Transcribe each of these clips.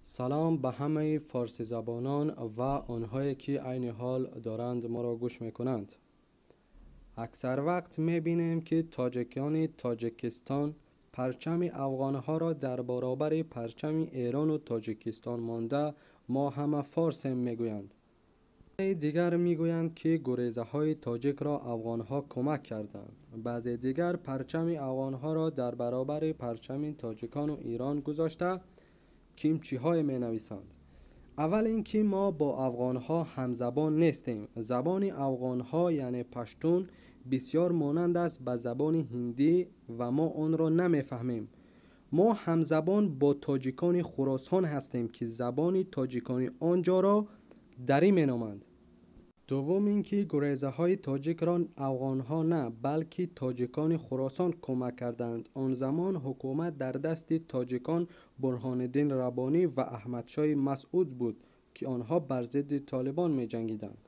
سلام به همه فارسی زبانان و آنهایی که عین حال دارند ما را گوش میکنند. اکثر وقت میبینیم که تاجیکان تاجیکستان پرچم افغانها را در برابر پرچم ایران و تاجیکستان مانده ما همه فارس میگویند. دیگر میگویند که گریزه های تاجیک را افغانها کمک کردند. بعضی دیگر پرچم افغانها را در برابر پرچم تاجیکان و ایران گذاشته کیمچی های می نویسند. اول اینکه ما با افغان ها همزبان نیستیم. زبان افغان ها یعنی پشتون بسیار مانند است به زبان هندی و ما آن را نمیفهمیم. ما همزبان با تاجیکان خراسان هستیم که زبان تاجیکان آنجا را دری می نامند. دوم اینکه گریزه های تاجیک را افغان ها نه بلکه تاجیکان خراسان کمک کردند. آن زمان حکومت در دست تاجیکان برهان الدین ربانی و احمد شاه مسعود بود که آنها بر ضد طالبان می جنگیدند.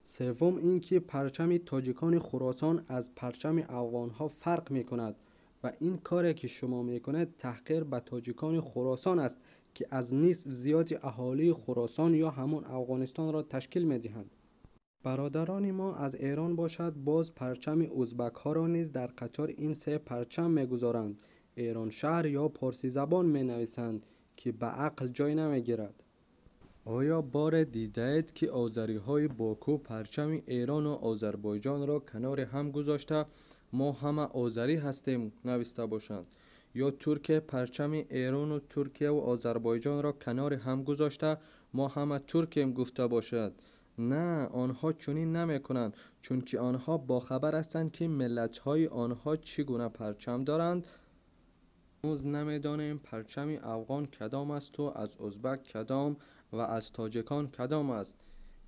سوم اینکه پرچم تاجیکان خراسان از پرچم افغان ها فرق می کند و این کاری که شما می کنید تحقیر به تاجیکان خراسان است که از نصف زیاد اهالی خراسان یا همون افغانستان را تشکیل می دهند. برادران ما از ایران باشد باز پرچم ازبک ها را نیز در قطار این سه پرچم می گذارند. ایران شهر یا پارسی زبان می نویسند که به عقل جای نمی گیرد. آیا بار دیده اید که آذری های باکو پرچم ایران و آذربایجان را کنار هم گذاشته ما همه آذری هستیم نوشته باشند؟ یا ترک پرچم ایران و ترکیه و آذربایجان را کنار هم گذاشته ما همه ترکیم گفته باشد؟ نه، آنها چنین نمی کنند، چون که آنها باخبر هستند که ملت های آنها چگونه پرچم دارند. هنوز نمیدانیم پرچم افغان کدام است و از ازبک کدام و از تاجیکان کدام است.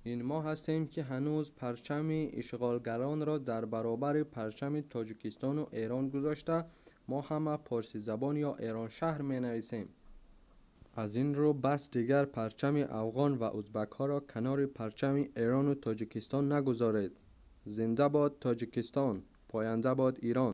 این ما هستیم که هنوز پرچم اشغالگران را در برابر پرچم تاجیکستان و ایران گذاشته ما همه پارسی زبان یا ایران شهر می نویسیم. از این رو بس دیگر پرچم افغان و ازبک ها را کنار پرچم ایران و تاجیکستان نگذارید. زنده باد تاجیکستان، پاینده باد ایران.